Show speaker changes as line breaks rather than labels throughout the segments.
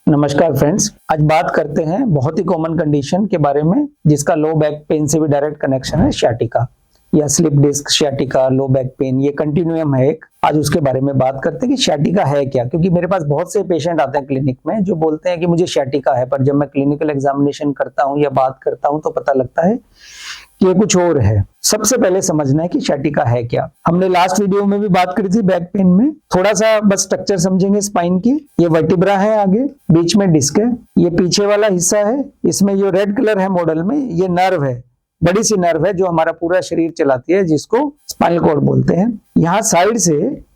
नमस्कार फ्रेंड्स, आज बात करते हैं बहुत ही कॉमन कंडीशन के बारे में जिसका लो बैक पेन से भी डायरेक्ट कनेक्शन है, sciatica या slip disc, sciatica, low back pain, ये कंटिन्यूम है एक। आज उसके बारे में बात करते हैं कि sciatica है क्या, क्योंकि मेरे पास बहुत से पेशेंट आते हैं क्लिनिक में जो बोलते हैं कि मुझे sciatica है, पर जब मैं क्लिनिकल एग्जामिनेशन करता हूं या बात करता हूं तो पता लगता है कि ये कुछ और है। सबसे पहले समझना है कि sciatica है क्या। हमने लास्ट वीडियो में भी बात करी थी बैक पेन में, थोड़ा सा बस स्ट्रक्चर समझेंगे स्पाइन की। ये वर्टिब्रा है, आगे बीच में डिस्क है, ये पीछे वाला हिस्सा है, इसमें जो रेड कलर है मॉडल में ये नर्व है, बड़ी सी नर्व है जो हमारा पूरा शरीर चलाती है, जिसको स्पाइनल कॉर्ड बोलते हैं। यहाँ साइड से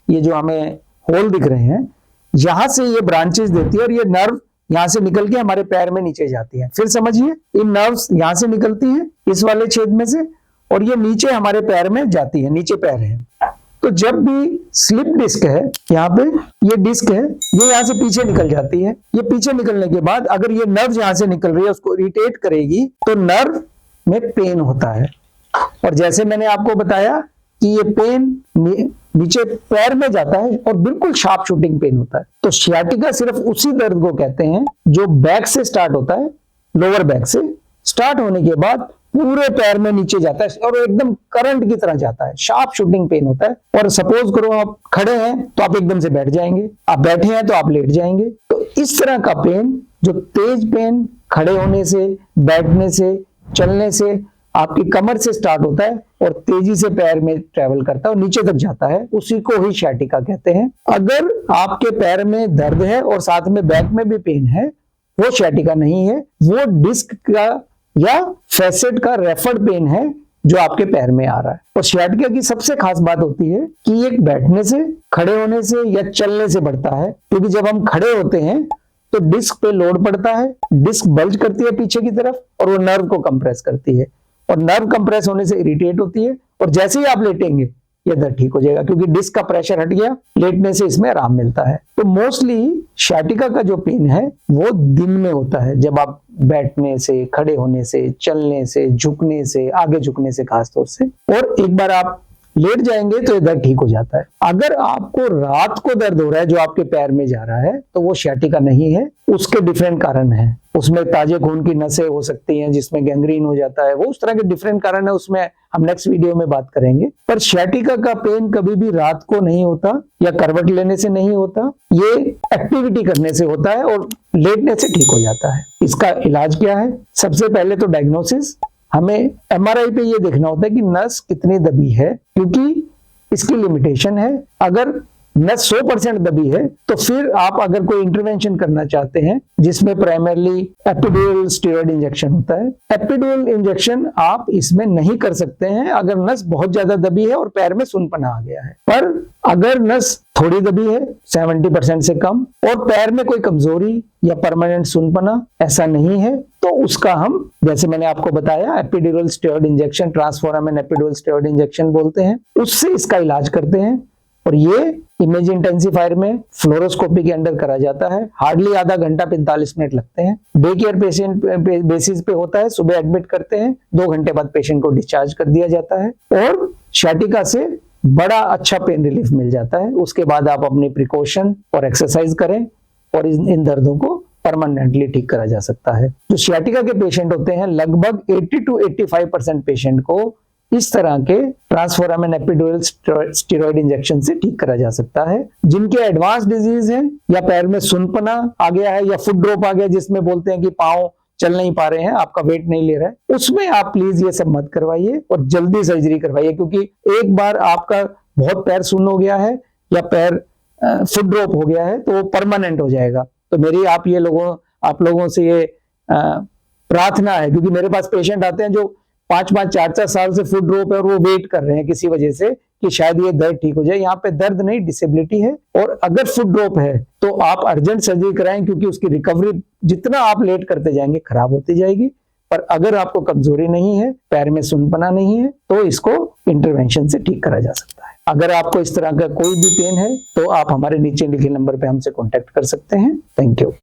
ये जो हमें होल दिख रहे हैं, यहाँ से ये ब्रांचेस देती है और ये नर्व यहाँ से निकल के हमारे पैर में नीचे जाती है। फिर समझिए, इन नर्व्स यहाँ से निकलती हैं इस वाले छेद में से और ये नीचे हमारे पैर में जाती है, नीचे पैर है। तो जब भी स्लिप डिस्क है, यहाँ पे ये डिस्क है, ये यहाँ से पीछे निकल जाती है। ये पीछे निकलने के बाद अगर ये नर्व यहाँ से निकल रही है, उसको इरिटेट करेगी तो नर्व में पेन होता है। और जैसे मैंने आपको बताया कि ये पेन नीचे पैर में जाता है और बिल्कुल शार्प शूटिंग पेन होता है। तो sciatica सिर्फ उसी दर्द को कहते हैं जो बैक से स्टार्ट होता है, लोअर बैक से स्टार्ट होने के बाद पूरे पैर में नीचे जाता है और एकदम करंट की तरह जाता है, शार्प शूटिंग पेन होता है। और सपोज करो आप खड़े हैं तो आप एकदम से बैठ जाएंगे, आप बैठे हैं तो आप लेट जाएंगे। तो इस तरह का पेन, जो तेज पेन खड़े होने से, बैठने से, चलने से आपकी कमर से स्टार्ट होता है और तेजी से पैर में ट्रेवल करता है और नीचे तक जाता है, उसी को ही sciatica कहते हैं। अगर आपके पैर में दर्द है और साथ में बैक में भी पेन है, वो sciatica नहीं है, वो डिस्क का या फैसेट का रेफर्ड पेन है जो आपके पैर में आ रहा है। और sciatica की सबसे खास बात होती है कि ये बैठने से, खड़े होने से या चलने से बढ़ता है, क्योंकि जब हम खड़े होते हैं तो डिस्क पे लोड पड़ता है, डिस्क बल्ज करती है पीछे की तरफ और वो नर्व को कंप्रेस करती है और नर्व कंप्रेस होने से इरिटेट होती है और जैसे ही आप लेटेंगे ये दर्द ठीक हो जाएगा, क्योंकि डिस्क का प्रेशर हट गया, लेटने से इसमें आराम मिलता है। तो मोस्टली sciatica का जो पेन है वो दिन में होता है, जब आप बैठने से, खड़े होने से, चलने से, झुकने से, आगे झुकने से खासतौर से, और एक बार आप लेट जाएंगे तो ये दर्द ठीक हो जाता है। अगर आपको रात को दर्द हो रहा है जो आपके पैर में जा रहा है तो वो sciatica नहीं है, उसके डिफरेंट कारण है। उसमें ताजे खून की नसें हो सकती हैं जिसमें गैंग्रीन हो जाता है, वो उस तरह के डिफरेंट कारण है, उसमें हम नेक्स्ट वीडियो में बात करेंगे। पर sciatica का पेन कभी भी रात को नहीं होता या करवट लेने से नहीं होता, ये एक्टिविटी करने से होता है और लेटने से ठीक हो जाता है। इसका इलाज क्या है? सबसे पहले तो डायग्नोसिस, हमें MRI पे ये देखना होता है कि नस कितनी दबी है, क्योंकि इसकी लिमिटेशन है। अगर नस 100% दबी है तो फिर आप अगर कोई इंटरवेंशन करना चाहते हैं जिसमें प्राइमरली एपिड्यूरल स्टेरॉइड इंजेक्शन होता है। एपिड्यूरल इंजेक्शन आप इसमें नहीं कर सकते हैं अगर नस बहुत ज्यादा दबी है और पैर में सुनपना आ गया है। पर अगर नस थोड़ी दबी है, 70% से कम, और पैर में कोई कमजोरी या परमानेंट सुनपना ऐसा नहीं है, तो उसका हम, जैसे मैंने आपको बताया, epidural steroid injection, transforaminal epidural steroid injection बोलते हैं, उससे इसका इलाज करते हैं। और ये इमेज इंटेंसिफायर में फ्लोरोस्कोपी के अंडर करा जाता है। हार्डली आधा घंटा 45 मिनट लगते हैं। डे केयर पेशेंट बेसिस पे होता है, सुबह एडमिट करते हैं, 2 घंटे बाद पेशेंट को डिस्चार्ज कर दिया जाता है और sciatica से बड़ा अच्छा पेन रिलीफ मिल जाता है। उसके बाद आप अपनी प्रिकॉशन और एक्सरसाइज करें और इन दर्दों को परमानेंटली ठीक करा जा सकता है। जो sciatica के पेशेंट होते हैं, लगभग 80 to 85% पेशेंट को इस तरह के ट्रांसफोरामिन एपिड्यूरल स्टेरॉइड इंजेक्शन से ठीक करा जा सकता है। जिनके एडवांस डिजीज है या पैर में सुनपना आ गया है या फुट ड्रॉप आ गया, जिसमें बोलते हैं कि पांव चल नहीं पा रहे हैं, आपका वेट नहीं ले रहा है, उसमें आप प्लीज ये सब मत करवाइए और जल्दी सर्जरी करवाइए, क्योंकि एक बार आपका बहुत पैर सुन्न हो गया है या पैर फुट ड्रॉप हो गया है तो वो परमानेंट हो जाएगा। तो मेरी आप लोगों से ये प्रार्थना है, क्योंकि मेरे पास पेशेंट आते हैं जो 5-5, 4-4 साल से फुट ड्रॉप है और वो वेट कर रहे हैं किसी वजह से कि शायद ये दर्द ठीक हो जाए। यहाँ पे दर्द नहीं, डिसेबिलिटी है। और अगर फुट ड्रॉप है तो आप अर्जेंट सर्जरी कराएं, क्योंकि उसकी रिकवरी जितना आप लेट करते जाएंगे खराब होती जाएगी। पर अगर आपको कमजोरी नहीं है, पैर में सुनपना नहीं है, तो इसको इंटरवेंशन से ठीक करा जा सकता है। अगर आपको इस तरह का कोई भी पेन है तो आप हमारे नीचे लिखे नंबर पे हमसे कॉन्टेक्ट कर सकते हैं। Thank you.